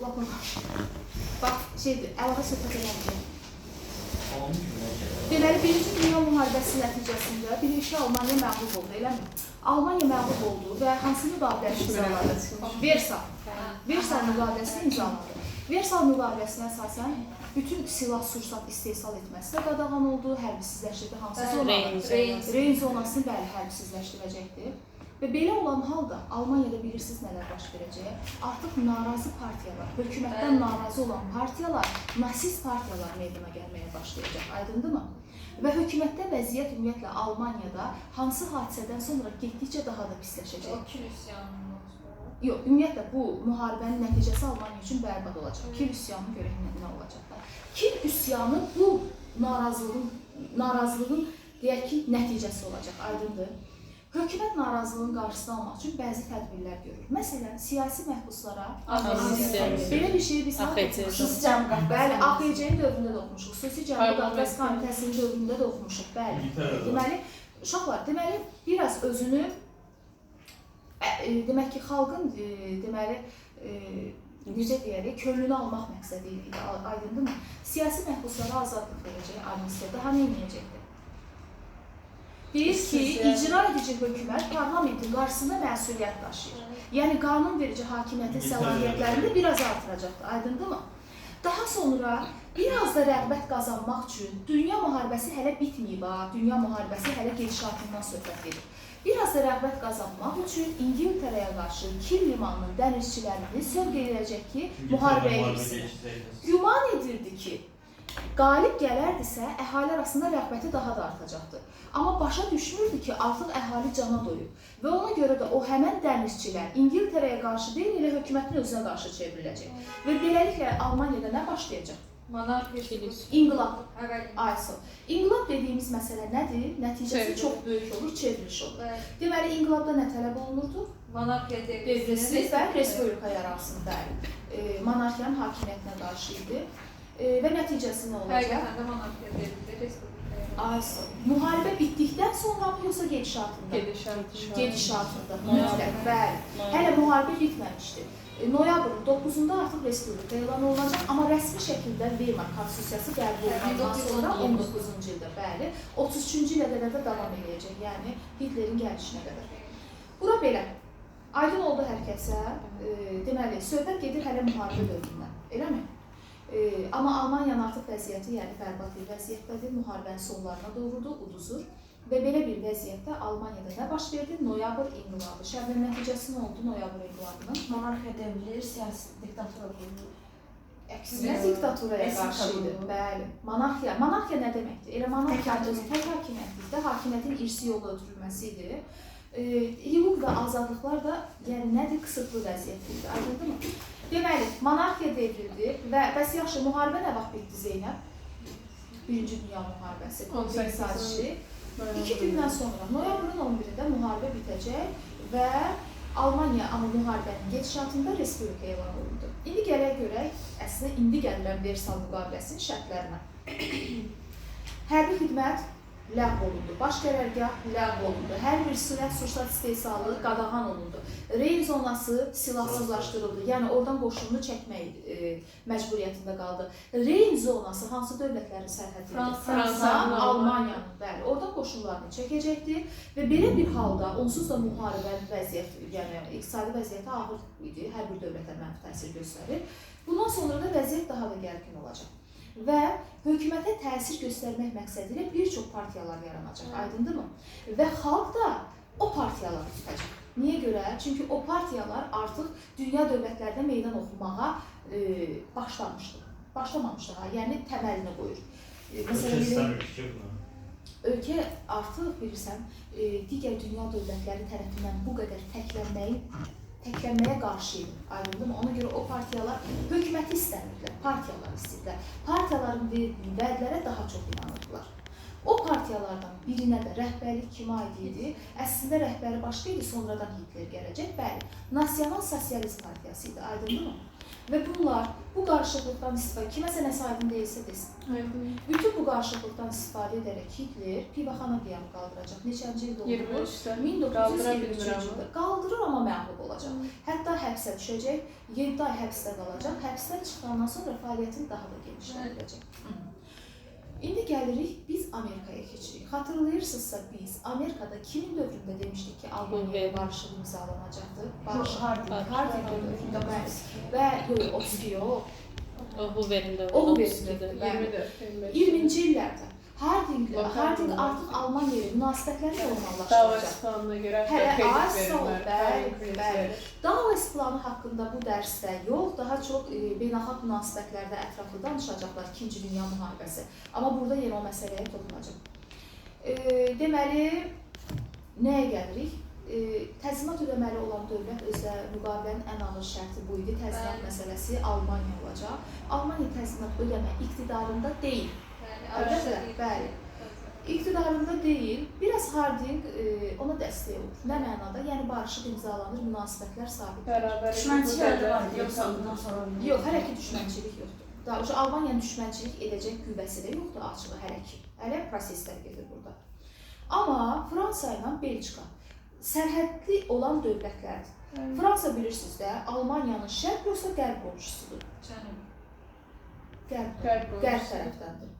Bax, şeydir, əlaqə söhbət eləməyəcək. Deməli, Birinci Dünya Müharibəsi nəticəsində birləşmiş Almaniya məğlub oldu, eləmi? Almaniya məğlub oldu və hansı müqaviləni imzaladı? Versal müqaviləsini imzaladı. Versal müqaviləsinə əsasən bütün silah-sursat istehsal etməsi də qadağan oldu, hərbisizləşdirdi. Hansı zonaları? Reyn zonasını bəli, hərbisizləşdirəcəkdir. Və belə olan halda Almaniyada bilirsiniz nələr baş verəcək? Artıq narazı partiyalar, hökumətdən narazı olan partiyalar, nasist partiyalar meydana gəlməyə başlayacaq, aydındırmı? Və hökumətdə vəziyyət ümumiyyətlə Almaniyada hansı hadisədən sonra getdikcə daha da pisləşəcək? O Kil üsyanından sonra? Yox, ümumiyyətlə bu müharibənin nəticəsi Almaniya üçün bərbad olacaq. Kil üsyanını görək nə olacaq? Kil üsyanı bu narazılığın deyək ki, nəticəsi olacaq, aydındır? Hökumət narazılığın qarşısını almaq üçün bəzi tədbirlər görür. Məsələn, siyasi məhbuslara belə bir şeyi biz bəli, AXC-nin dövründə də oxumuşuq, xüsusi Cənubi Qafqaz Komitəsinin dövründə də oxumuşuq, bəli. Deməli, uşaqlar, deməli, biraz özünü, demək ki, xalqın, deməli, necə deyərik, könlünü almaq məqsədi idi, aydındırmı? Siyasi məhbuslara azadlıq verəcək, amnistiya, daha nə edəcəkdir? Deyir ki, icra edici hökumət parlamentin qarşısında məsuliyyət daşıyır. Yəni, qanunverici hakimiyyətin səlahiyyətlərini də biraz artıracaqdır, aydındırmı? Daha sonra biraz da rəğbət qazanmaq üçün dünya müharibəsi hələ bitməyib, dünya müharibəsi hələ gedişatından söhbət edir. Biraz da rəğbət qazanmaq üçün İngiltərəyə qarşı Kil limanının dənizçilərini sövq ediləcək ki, müharibəyə girsin. Güman edirdi ki, qalib gələrdisə, əhali arasında rəğbəti daha da artacaqdır. Amma başa düşmürdü ki, artıq əhali cana doyub və ona görə də o həmən dənizçilər İngiltərəyə qarşı deyil, elə hökumətin özünə qarşı çevriləcək. Və beləliklə Almaniyada nə başlayacaq? Monarxiya, İnqilab. İnqilab dediyimiz məsələ nədir? Nəticəsi çox böyük olur, çevriliş olur. Deməli, inqilabda nə tələb olunurdu? Monarxiya devrilsin və respublika yaransın, bəli. Monarxiyanın hakimiyyətinə qarşı idi. Və nəticəsi nə olacaq? Həqiqətən də monarxiya devrildi, respublika. Müharibə bitdikdən sonra mı, yoxsa gedişatında? Gedişatında, mütləq, bəli. Hələ müharibə bitməmişdir. Noyabrın 9-da artıq respublika elan olunacaq, amma rəsmi şəkildə Weimar Konstitusiyası qəbul olunandan sonra 19-cu ildə, bəli, 33-cü ilə qədər də davam edəcək, yəni Hitlerin gəlişinə qədər. Bura belə, aydın oldu hər kəsə, deməli, söhbət gedir hələ müharibə dövründən, eləmi? Amma Almaniyanın artıq vəziyyəti, yəni bərbad bir vəziyyətdədir, müharibənin sonlarına doğrudur, uduzur. Və belə bir vəziyyətdə Almaniyada nə baş verdi? Noyabr inqilabı. Şəbnin nəticəsi nə oldu Noyabr inqilabının? Monarxiya devrilir, siyasi diktatura qurulur. Əksinə diktaturaya qarşı idi. Bəli. Monarxiya nə deməkdir? Elə monarxiya tək hakimiyyətlikdə hakimiyyətin irsi yolla ötürülməsi idi. Hüquq və azadlıqlar da yəni nədir? Qısıtlı vəziyyətdir. Aydındır? Deməli, monarxiya devrildi və bəs yaxşı, müharibə nə vaxt bitdi Zeynəb? Birinci Dünya müharibəsi, konflikt sazişi. 2 gündən sonra, noyabrın 11-də müharibə bitəcək və Almaniya amma müharibənin gedişatında respublika elan olundu. İndi gələk görək, əslində indi gəlirəm Versal müqaviləsinin şərtlərinə. Hərbi xidmət ləğv olundu, baş qərargah ləğv olundu, hər bir silah-sursat istehsalı qadağan olundu. Reyn zonası silahsızlaşdırıldı, yəni oradan qoşununu çəkmək məcburiyyətində qaldı. Reyn zonası hansı dövlətlərin sərhəddidir? Fransa, Almaniyanın, bəli, oradan qoşunlarını çəkəcəkdir və belə bir halda onsuz da müharibənin vəziyyəti, yəni iqtisadi vəziyyəti ağır idi, hər bir dövlətə mənfi təsir göstərir. Bundan sonra da vəziyyət daha da gərgin olacaq. Və hökumətə təsir göstərmək məqsədi ilə bir çox partiyalar yaranacaq, aydındırmı? Və xalq da o partiyaları tutacaq. Niyə görə? Çünki o partiyalar artıq dünya dövlətlərdə meydan oxumağa başlamamışdır, yəni təməlini qoyur. Ölkə artıq bilirsən, digər dünya dövlətləri tərəfindən bu qədər təklənməyə qarşı idi, aydındır. Ona görə o partiyalar hökuməti istəmirdilər, partiyalar istəyirlər. Partiyaların verdiyi vədlərə daha çox inanırdılar. O partiyalardan birinə də rəhbərlik kimə aid idi? Əslində rəhbəri başqa idi, sonradan Hitler gələcək. Bəli, Nasional Sosialist Partiyası idi, aydındır mı? Və bunlar bu qarışıqlıqdan istifadə, kiməsə nəsə aydın deyilsə desin. Bütün bu qarışıqlıqdan istifadə edərək Hitler pivaxana qiyamı qaldıracaq. Neçənci ildə oldu? 23-də. 1923-cü ildə. Qaldırır, amma məğlub olacaq. Hətta həbsə düşəcək, 7 ay həbsdə qalacaq. Həbsdən çıxandan sonra fəaliyyətini daha da genişləndirəcək. İndi gəlirik, biz Amerikaya keçirik. Xatırlayırsınızsa biz Amerikada kimin dövründə demişdik ki, Almaniyaya barışıq imzalanacaqdır? Harding dövründə və yox, 32 yox. O Hoover'in dövrü. O Hoover'in dövrü. 20-ci illərdə Harding artıq Almaniya ilə münasibətləri normallaşdıracaq. Davos planına görə Bəli. Davos planı haqqında bu dərsdə yox, daha çox beynəlxalq münasibətlərdə ətraflı danışacaqlar 2-ci Dünya müharibəsi. Amma burada yenə o məsələyə toxunacaq. Deməli, nəyə gəlirik? Təzminat ödəməli olan dövlət özə müqavilənin ən ağır şərti bu idi. Təzminat məsələsi Almaniya olacaq. Almaniya təzminat ödəmə iqtidarında deyil. Əlbəttə, bəli. İqtidarında deyil, biraz Harding ona dəstək olur. Nə mənada? Yəni barışıq imzalanır, münasibətlər sabit. Düşmənçilik var, yoxsa bundan sonra? Yox, hələ ki düşmənçilik yoxdur. Daha Almaniyanın düşmənçilik edəcək qüvvəsi də yoxdur açığı hələ ki. Hələ proseslər gedir burada. Amma Fransa ilə Belçika sərhədli olan dövlətlərdir. Fransa bilirsiniz də, Almaniyanın şərq yoxsa qərb qonşusudur. Qərb tərəfdəndir.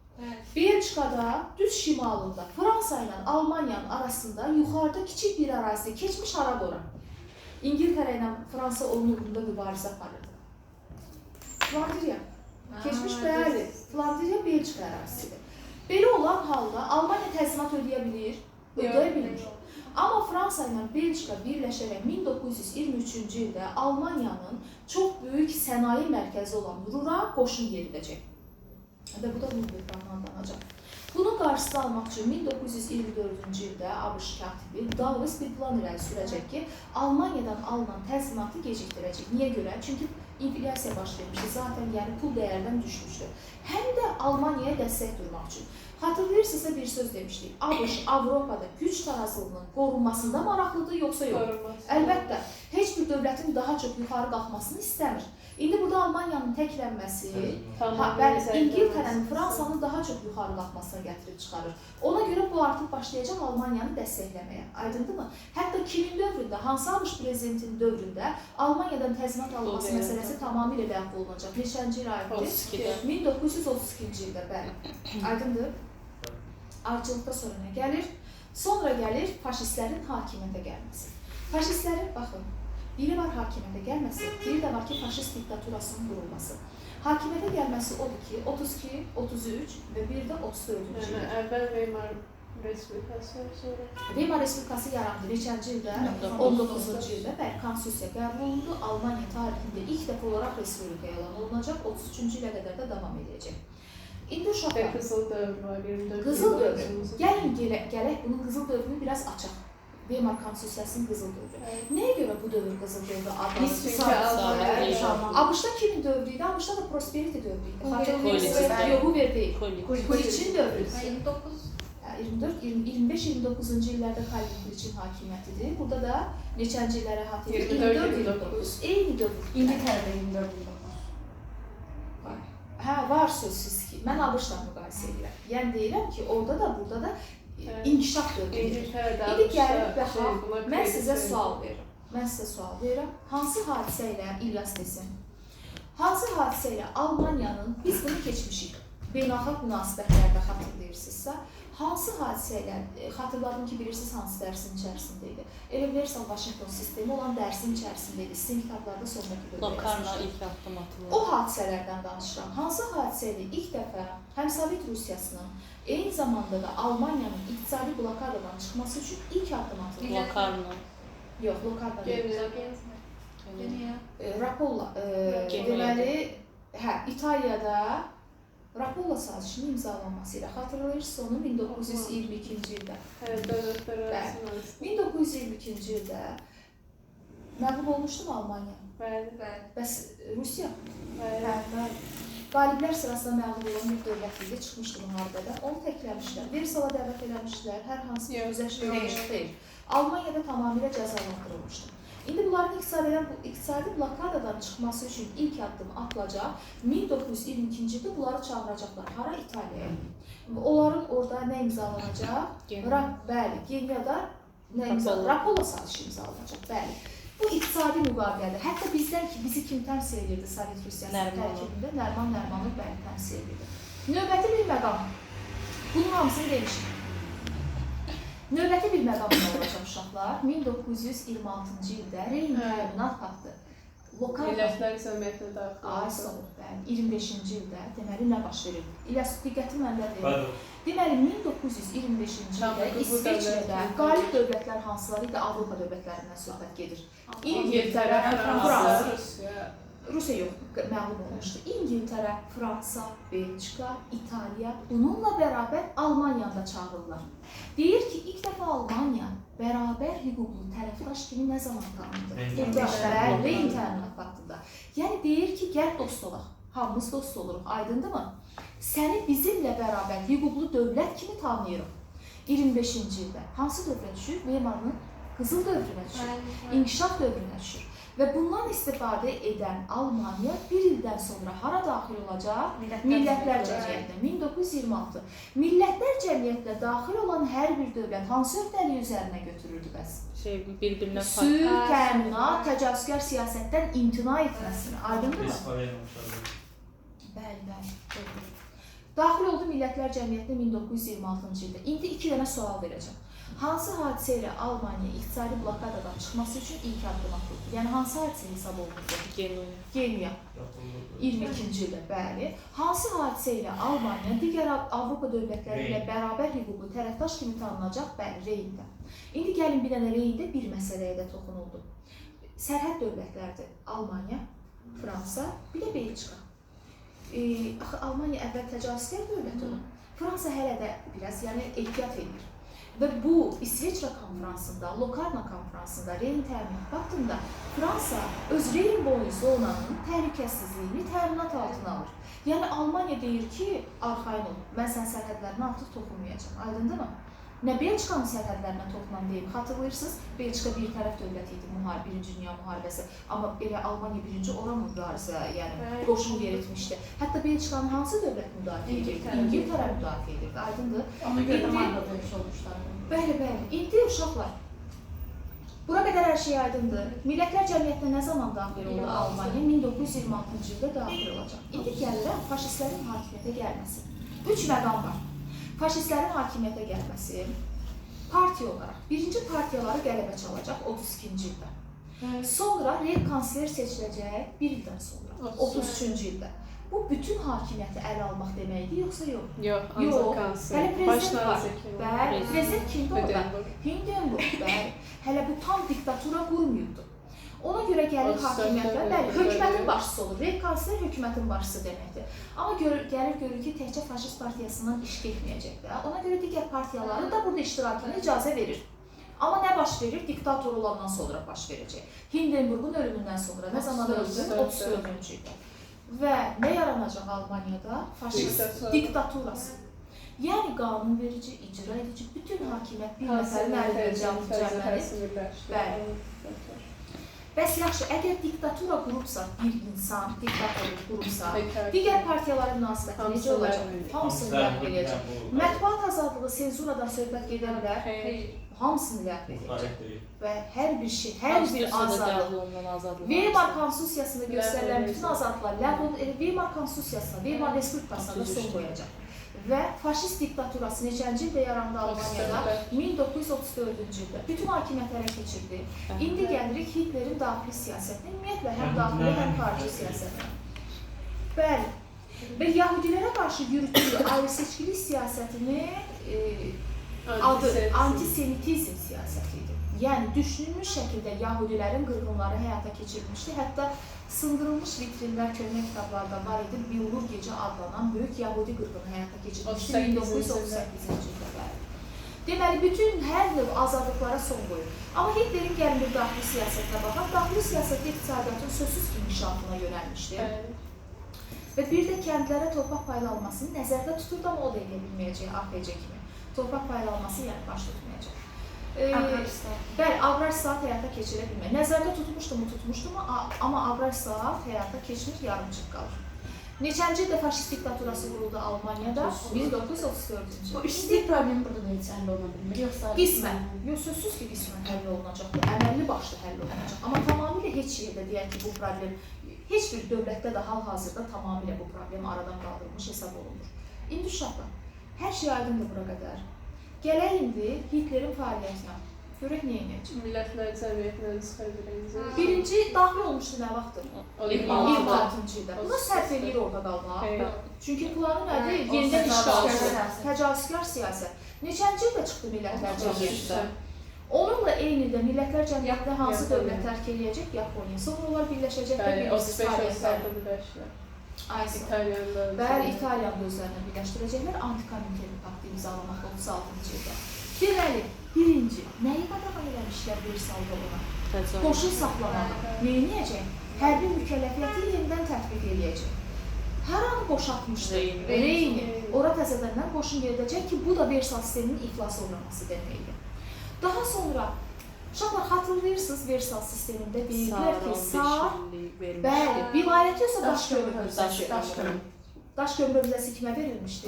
Belçikada düz şimalında Fransa ilə Almaniyanın arasında yuxarıda kiçik bir ərazi keçmiş Aradora. İngiltərə ilə Fransa onun uğrunda mübarizə aparırdı. Flandriya. Keçmiş bəli. Flandriya Belçika ərazisidir. Belə olan halda Almaniya təzminat ödəyə bilir, ödəyə bilmir. Amma Fransa ilə Belçika birləşərək 1923-cü ildə Almaniyanın çox böyük sənaye mərkəzi olan Rura qoşun yeridəcək. Və bu da Ruhr-Böhranı adlanacaq. Bunun qarşısını almaq üçün 1924-cü ildə ABŞ katibi Davos bir plan irəli sürəcək ki, Almaniyadan alınan təzminatı gecikdirəcək. Niyə görə? Çünki inflyasiya baş vermişdi, zaten yəni pul dəyərdən düşmüşdü. Həm də Almaniyaya dəstək durmaq üçün. Xatırlayırsınızsa bir söz demişdik. ABŞ Avropada güc tarazlığının qorunmasında maraqlıdır, yoxsa yox? Əlbəttə, heç bir dövlətin daha çox yuxarı qalxmasını istəmir. İndi burada Almaniyanın təklənməsi, İngiltərənin, Fransanın daha çox yuxarı qalxmasına gətirib çıxarır. Ona görə bu artıq başlayacaq Almaniyanı dəstəkləməyə. Aydındırmı? Hətta kimin dövründə, hansı ABŞ prezidentinin dövründə Almaniyadan təzminat alınması məsələsi tamamilə ləğv olunacaq. Neçənci il ayıdır? 1932-ci ildə, bəli. Aydındır? Arıcılıqda sonra nə gəlir? Sonra gəlir faşistlərin hakimiyyətə gəlməsi. Faşistlərin, baxın, biri var hakimiyyətə gəlməsi, biri də var ki, faşist diktaturasının qurulması. Hakimiyyətə gəlməsi odur ki, 32, 33 və bir də 34-cü ildə. Əvvəl Weimar Respublikası, sonra? Weimar Respublikası yarandı. Neçənci ildə? 19-cu ildə. Bəli, konstitusiya qəbul olundu. Almaniya tarixində ilk dəfə olaraq Respublika elan olunacaq. 33-cü ilə qədər də davam edəcək. İndi uşaqlar. Qızıl dövr var, 24. Qızıl dövr. Gəlin gələk bunun qızıl dövrünü biraz açaq. Weimar konstitusiyasının qızıl dövrü. Nəyə görə bu dövr qızıl dövrü adlanır? ABŞ-da kimin dövrü idi? ANC-da da prosperity dövrü idi. Hoover deyil. Kliçin dövrü. 25-29-cu illərdə Calvin Kliçin hakimiyyətidir. Burada da neçənci illərə əhatə edir? 24-29. Eyni dövr. İngiltərədə 24-29. Hə, var sözsüz ki, mən ABŞ-la müqayisə edirəm. Yəni deyirəm ki, orada da, burada da inkişaf dövrüdür. İndi gəlib baxaq, mən sizə sual verirəm. Hansı hadisə ilə İlyas desin? Hansı hadisə ilə Almaniyanın, biz bunu keçmişik, beynəlxalq münasibətlərdə xatırlayırsınızsa, hansı hadisə ilə, xatırladım ki, bilirsiniz hansı dərsin içərisində idi? Elə bilirsiniz, Washington sistemi olan dərsin içərisində idi. Sizin kitablarda sondakı dövrə Lokarno ilk addım atılır. O hadisələrdən danışıram. Hansı hadisə ilə ilk dəfə həm Sovet Rusiyasının, eyni zamanda da Almaniyanın iqtisadi blokadadan çıxması üçün ilk addım atılır? Lokarno. Yox, Lokarno deyil. Rapolla. Deməli, İtaliyada Rapolla sazişinin imzalanması ilə xatırlayırsınız onu 1922-ci ildə. 1922-ci ildə məğlub olmuşdu mu Almaniya? Bəli. Bəs Rusiya? Bəli. Qaliblər sırasında məğlub olan bir dövlət idi, çıxmışdı müharibədə. Onu təkləmişlər, Versala dəvət eləmişlər, hər hansı bir güzəşt verilmiş deyil. Almaniyada tamamilə cəzalandırılmışdı. İndi bunların iqtisadi blokadadan çıxması üçün ilk addım atılacaq. 1922-ci ildə bunları çağıracaqlar. Hara? İtaliyaya. Onların orada nə imzalanacaq? Bəli, Geniyada nə imzalanacaq? Rapolla sazişi imzalanacaq. Bəli. Bu iqtisadi müqavilədir. Hətta bizdən ki, bizi kim təmsil edirdi Sovet Rusiyasının tərkibində? Nəriman Nərimanov bəli təmsil edirdi. Növbəti bir məqam. Bunun hamısını demişik. Növbəti bir məqamda olacaq uşaqlar. 1926-cı ildə Reyn təminat paktı. Millətlər Cəmiyyətinə daxil Ay sağ ol, bəli. 25-ci ildə deməli nə baş verir? İlyas, diqqəti məndə verir. Deməli 1925-ci ildə İsveçrədə qalib dövlətlər hansıları idi? Avropa dövlətlərindən söhbət gedir. İngiltərə, Fransa, Rusiya yox, məğlub olmuşdu. İngiltərə, Fransa, Belçika, İtaliya, bununla bərabər Almaniyanı da çağırırlar. Deyir ki, ilk dəfə Almaniya bərabər hüquqlu tərəfdaş kimi nə zaman tanındı? Reyn təminat paktında. Yəni deyir ki, gəl dost olaq. Hamımız dost oluruq, aydındırmı? Səni bizimlə bərabər hüquqlu dövlət kimi tanıyırıq. 25-ci ildə hansı dövrə düşür? Veymarın qızıl dövrünə düşür, inkişaf dövrünə düşür. Və bundan istifadə edən Almaniya bir ildən sonra hara daxil olacaq? Millətlər Cəmiyyətinə. 1926. Millətlər Cəmiyyətinə daxil olan hər bir dövlət hansı öhdəliyi üzərinə götürürdü bəs? Bir-birinə Sülh, təminat, təcavüzkar siyasətdən imtina etməsini. Aydındırmı? Bəli, bəli. Daxil oldu Millətlər Cəmiyyətinə 1926-cı ildə. İndi 2 dənə sual verəcəm. Hansı hadisə ilə Almaniya iqtisadi blokadadan çıxması üçün ilk addım atıldı? Yəni hansı hadisə hesab olundu? Geniya. 22-ci ildə, bəli. Hansı hadisə ilə Almaniya digər Avropa dövlətləri ilə bərabər hüquqlu tərəfdaş kimi tanınacaq? Bəli, Reyndə. İndi gəlin bir dənə Reyndə bir məsələyə də toxunuldu. Sərhəd dövlətlərdir. Almaniya, Fransa, bir də Belçika. Axı Almaniya əvvəl təcavüzkar dövlət olub. Fransa hələ də biraz ehtiyat edir. Və bu İsveçrə konfransında, Lokarno konfransında, Reyn təminat paktında Fransa öz Reyn boyu zonanın təhlükəsizliyini təminat altına alır. Yəni Almaniya deyir ki, arxayın ol, mən sən sərhədlərinə artıq toxunmayacağam. Aydındırmı? Nə Belçikanın sərhədlərinə toxunan deyib, xatırlayırsınız, Belçika bir tərəf dövlət idi, Birinci Dünya müharibəsi. Amma belə Almaniya birinci ora mübarizə, yəni qoşun yeritmişdi. Hətta Belçikanın hansı dövlət müdafiə edirdi? İngiltərə müdafiə edirdi, aydındır? Ona görə Marda döyüş olmuşlar. Bəli, bəli. İndi uşaqlar, bura qədər hər şey aydındır. Millətlər Cəmiyyətinə nə zaman daxil oldu Almaniya? 1926-cı ildə daxil olacaq. İndi gəlirəm faşistlərin hakimiyyətə gəlməsi. 3 məqam var. Faşistlərin hakimiyyətə gəlməsi, partiya olaraq birinci partiyaları qələbə çalacaq 32-ci ildə. Sonra Reyk kansler seçiləcək 1 ildən sonra, 33-cü ildə. Bu bütün hakimiyyəti ələ almaq deməkdir, yoxsa yox? Yox, ancaq kansler. Hələ prezident var. Bəli, Prezident. prezident kimdir orada? Hindenburg, bəli. Hələ bu tam diktatura qurmuyubdu. Ona görə gəlir hakimiyyətə, bəli, hökumətin başçısı olur. Reyk kansler hökumətin başçısı deməkdir. Amma gəlir görür ki, təkcə faşist partiyasından iş getməyəcəkdir. Ona görə digər partiyaların da burada iştirakına icazə verir. Amma nə baş verir? Diktator olandan sonra baş verəcək. Hindenburg'un ölümündən sonra, nə zaman öldü? 34-cü ildə. Və nə yaranacaq Almaniyada? Faşist diktaturası. Yəni qanunverici, icra edici, bütün hakimiyyət bir nəfərin əlində cəmlənir. Bəs yaxşı, əgər diktatura qurubsa, bir insan diktatorluq qurubsa, digər partiyalara münasibəti necə olacaq? Hamısını ləğv edəcək. Mətbuat azadlığı, senzuradan söhbət gedə bilər. Hamısını ləğv edəcək. Və hər bir şey, hər bir azadlıq. Weimar Konstitusiyasında göstərilən bütün azadlıqlar ləğv olunur. Weimar Konstitusiyasına, Weimar Respublikasına da son qoyacaq. Və faşist diktaturası neçənci ildə yarandı Almaniyada? 1934-cü ildə. Bütün hakimiyyət ələ keçirdi. İndi gəlirik Hitlerin daxili siyasətinə, ümumiyyətlə həm daxili, həm xarici siyasətinə. Bəli. Və Yahudilərə qarşı yürütdüyü ayrı-seçkilik siyasətinin adı antisemitizm siyasəti idi. Yəni, düşünülmüş şəkildə Yahudilərin qırğınları həyata keçirilmişdi. Hətta sındırılmış vitrinlər, köhnə kitablarda var idi. Billur Gecə adlanan böyük Yahudi qırğını həyata keçirilmişdi 1938-ci ildə. Deməli, bütün hər növ azadlıqlara son qoyur. Amma Hitlerin gəlin bir daxili siyasətinə baxaq, daxili siyasətdə iqtisadiyyatın sözsüz inkişafına yönəlmişdi. Və bir də kəndlərə torpaq paylanmasını nəzərdə tuturdu, amma o da edə bilməyəcək APC kimi. Torpaq paylanması yəni baş tutmayacaq. Bəli, avrar saat həyata keçirə bilmək. Nəzərdə tutmuşdumu, amma avrar saat həyata keçmir, yarımçıq qalır. Neçənci ildə faşist diktaturası quruldu Almaniyada? 1934-cü. Bu işsizlik problemi burada da heç həll oluna bilmir, yoxsa? Qismən, yox sözsüz ki, qismən həll olunacaqdır, əməlli başlı həll olunacaq. Amma tamamilə heç yerdə deyək ki, bu problem, heç bir dövlətdə də hal-hazırda tamamilə bu problem aradan qaldırılmış hesab olunur. İndi uşaqlar, hər şey aydındır bura qədər. Gələk indi Hitlerin fəaliyyətinə. Görək nə edəcək? Millətlər Cəmiyyətindən çıxabiliriz. Birinci daxil olmuşdu nə vaxtdır? 26-cı ildə. Buna sərf eləyir orada qalmaq. Çünki planı nədir? Yenidən təcavüzkar siyasət. Neçənci ildə çıxdı Millətlər Cəmiyyətinə? Onunla eyni ildə Millətlər Cəmiyyətinə hansı dövlət tərk eləyəcək? Yaponiya. Sonra onlar birləşəcəklər, birləşəcək fəaliyyətlər. Bəli, İtaliyanın özlərini birləşdirəcəklər, anti-komiteli paktı imzalamaqda 36-cı ildə. Deməli, birinci, nəyi qadağan eləmişlər Versalda buna? Qoşun saxlamağı. Neyniyəcək? Hərbi mükəlləfiyyəti yenidən tətbiq eləyəcək. Haranı boşaltmışdı? Reyni. Ora təzədəndən qoşun gedəcək ki, bu da Versal sisteminin iflas olması deməkdir. Daha sonra, uşaqlar xatırlayırsınız Versal sistemində deyirlər ki, bəli, vilayəti yoxsa daş kömürlüzəsi? Daş kömürlüzəsi kimə verilmişdi?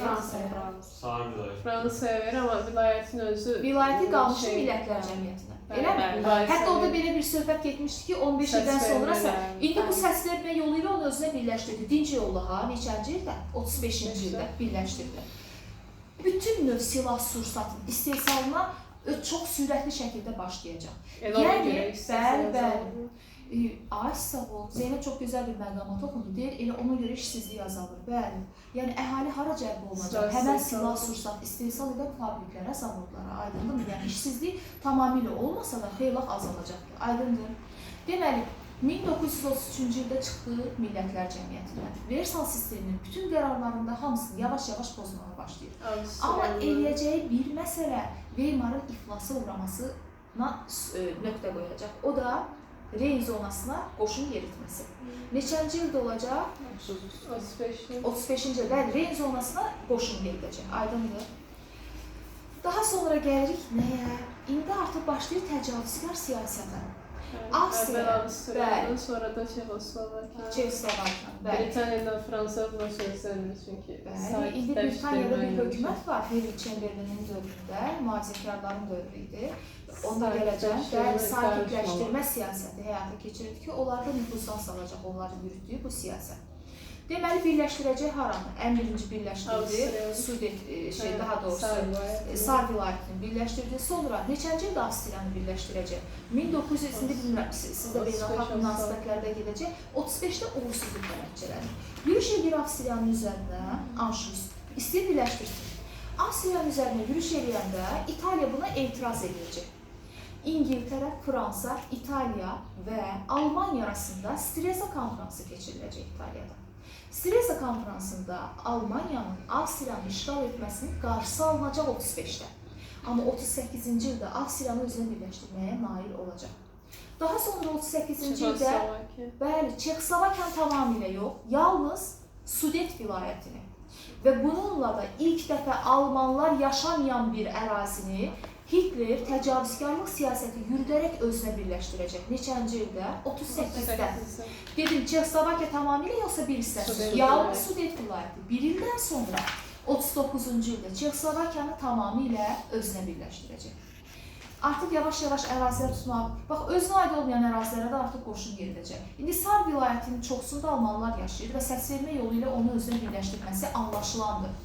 Fransaya verir, amma vilayətin özü... Vilayəti qalmışdı Millətlər Cəmiyyətinə. Eləmi? Hətta orada belə bir söhbət getmişdi ki, 15 ildən sonra indi bu səs vermə yolu ilə onu özünə birləşdirdi. Dinc yolla ha, neçənci ildə? 35-ci ildə birləşdirdi. Bütün növ silah-sursatın istehsalına çox sürətli şəkildə başlayacaq. Yəni, bəli. Ay, sağ ol. Zeynəb çox gözəl bir məqamat oxundu. Deyir, elə ona görə işsizlik azalır. Bəli. Yəni, əhali hara cəlb olunacaq? Həmən silah-sursat istehsal edən fabriklərə, zavodlara. Aydındır mı? Yəni, işsizlik tamamilə olmasa da xeyli azalacaqdır. Aydındır. Deməli, 1933-cü ildə çıxdı Millətlər Cəmiyyətinə. Versal sisteminin bütün qərarlarında hamısını yavaş-yavaş pozmağa başlayır. Amma eləyəcəyi bir məsələ Weimarın iflasa uğramasına nöqtə qoyacaq. O da Reyn zonasına qoşun yeritməsi. Neçənci ildə olacaq? 35-ci ildə Reyn zonasına qoşun yeritəcək. Aydındır. Daha sonra gəlirik nəyə? İndi artıq başlayır təcavüzkar siyasətə. Avstriya, bəli. Sonra da Çexoslovakiya. Çexoslovakiya, bəli. Britaniyadan Fransa buna sözlənir çünki. Bəli, indi Britaniyada bir hökumət var, Henry Chamberlainin dövründə, mühafizəkarların dövrü idi. Onda gələcək, bəli, sakitləşdirmə siyasəti həyata keçirirdi ki, onlarda nüfuzdan salacaq onların yürütdüyü bu siyasət. Deməli, birləşdirəcək haranı? Ən birinci birləşdirdi, Sudet, daha doğrusu, Sar vilayətini birləşdirdi. Sonra neçənci ildə Avstriyanı birləşdirəcək? 1900-cü bilmirəm, sizdə beynəlxalq münasibətlərdə gedəcək, 35-də uğursuzluq nəticələrini. Yürüş edir Avstriyanın üzərinə, Anşlüs, istəyir birləşdirsin. Avstriyanın üzərinə yürüş edəndə İtaliya buna etiraz edəcək. İngiltərə, Fransa, İtaliya və Almaniya arasında Streza konfransı keçiriləcək İtaliyada. Streza konfransında Almaniyanın Avstriyanı işğal etməsinin qarşısı alınacaq 35-də. Amma 38-ci ildə Avstriyanı özünə birləşdirməyə nail olacaq. Daha sonra 38-ci ildə bəli, Çexoslovakiyanı tamamilə yox, yalnız Sudet vilayətini və bununla da ilk dəfə Almanlar yaşamayan bir ərazini Hitler təcavüzkarlıq siyasəti yürüdərək özünə birləşdirəcək. Neçənci ildə? 38-də. Dedim, Çexoslovakiya tamamilə yoxsa bir hissəsi? Yalnız Sudet vilayəti. Bir ildən sonra 39-cu ildə Çexoslovakiyanı tamamilə özünə birləşdirəcək. Artıq yavaş-yavaş ərazilər tutmaq, bax, özünə aid olmayan ərazilərə də artıq qoşun yeridəcək. İndi Sar vilayətinin çoxsunda Almanlar yaşayır və səsvermə yolu ilə onu özünə birləşdirməsi anlaşılandır.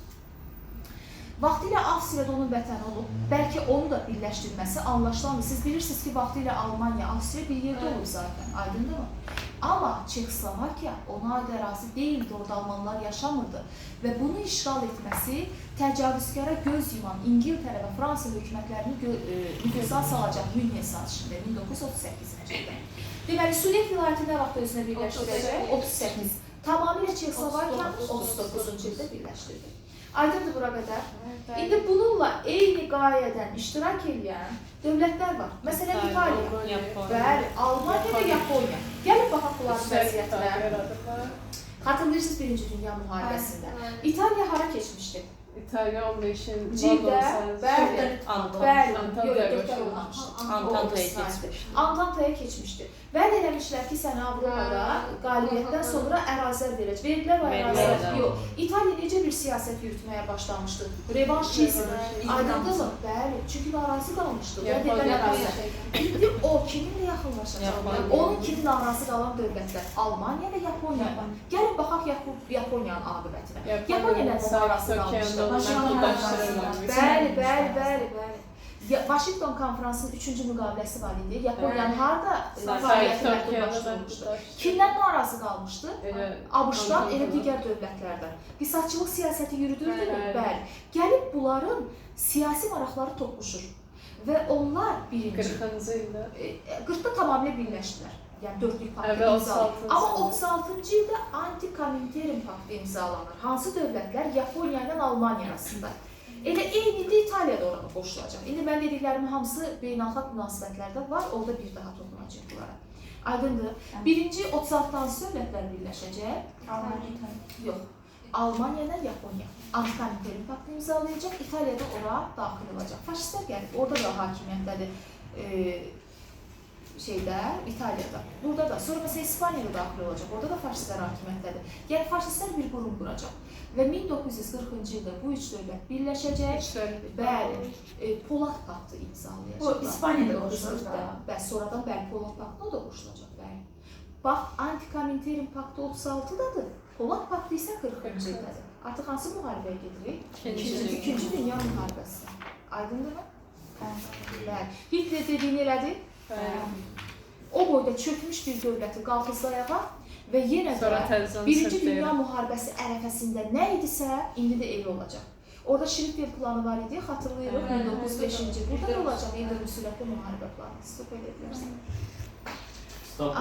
Vaxtilə Avstriyada onun vətəni olub, bəlkə onu da birləşdirməsi anlaşılandır. Siz bilirsiniz ki, vaxtilə Almaniya, Avstriya bir yerdə olub zaten, aydındır mı? Amma Çexoslovakiya ona aid ərazi deyildi, orada Almanlar yaşamırdı və bunu işğal etməsi təcavüzkara göz yuman İngiltərə və Fransa hökumətlərini nüfuza salacaq Münhen sazişində 1938-ci ildə. Deməli, Sudet vilayəti nə vaxt özünə birləşdirəcək? 38. Tamamilə Çexoslovakiyanı 39-cu ildə birləşdirdi. Aydındır bura qədər. İndi bununla eyni qayədən iştirak edən dövlətlər var. Məsələn, İtaliya, bəli, Almaniya və Yaponiya. Gəlin baxaq bunların vəziyyətinə. Xatırlayırsınız Birinci Dünya müharibəsində. İtaliya hara keçmişdi? İtalya 15-ci Cildə, bəli, bəli, Antantaya Antantaya keçmişdi. Antantaya keçmişdi. Vəd eləmişlər ki, sənə Avropada qalibiyyətdən sonra ərazilər verəcək. Verdilər o ərazilər? Yox. İtaliya necə bir siyasət yürütməyə başlamışdı? Revanşizm. Aydındırmı? Bəli. Çünki narazı qalmışdı. Vəd edən ərazilər. İndi o kiminlə yaxınlaşacaq? Onun narazı qalan dövlətlər. Almaniya və Yaponiya. Gəlin baxaq Yaponiyanın aqibətinə. Yaponiya nədən narazı qalmışdı? Bəli. Washington konferansının 3-cü müqaviləsi var idi. Yaponiyanın harada fəaliyyəti məhdudlaşdırılmışdı? Kimdən narazı qalmışdı? ABŞ-dan, elə digər dövlətlərdən. Qisasçılıq siyasəti yürüdürdü. Bəli. Gəlib bunların siyasi maraqları toqquşur. Və onlar birinci 40-cı ildə 40-da tamamilə birləşdilər. Yəni dörtlük pakt imzalanır. Amma 36-cı ildə anti-Komintern paktı imzalanır. Hansı dövlətlər? Yaponiya ilə Almaniya arasında. Elə eyni də İtaliya da orada qoşulacaq. İndi mən dediklərimin hamısı beynəlxalq münasibətlərdə var, orada bir daha toxunacaq bunlara. Aydındır. Birinci 36-cı dövlətlər birləşəcək. Yox. Almaniya ilə Yaponiya anti-Komintern paktı imzalayacaq. İtaliya da ora daxil olacaq. Faşistlər gəlib, orada da hakimiyyətdədir. İtaliyada. Burada da. Sonra məsələn İspaniyada daxil olacaq. Orada da faşistlər hakimiyyətdədir. Yəni faşistlər bir qurum quracaq. Və 1940-cı ildə bu üç dövlət birləşəcək. Bəli, Polad paktı imzalayacaq. O İspaniyada qoşulacaq. Bəli, sonradan Polad paktına da qoşulacaq. Bəli. Bax, anti-Komintern paktı 36-dadır. Polad paktı isə 40-cı ildədir. Artıq hansı müharibəyə gedirik? İkinci Dünya müharibəsi. Aydındırmı? Bəli. Hitler dediyini elədi. O boyda çökmüş bir dövləti qalxızlayağa və yenə də Birinci Dünya müharibəsi ərəfəsində nə idisə, indi də elə olacaq. Orada Şrifter planı var idi, xatırlayırıq 1905-ci. Burada da olacaq, indi sürətli müharibə planı. Stop edə bilərsən. Stop.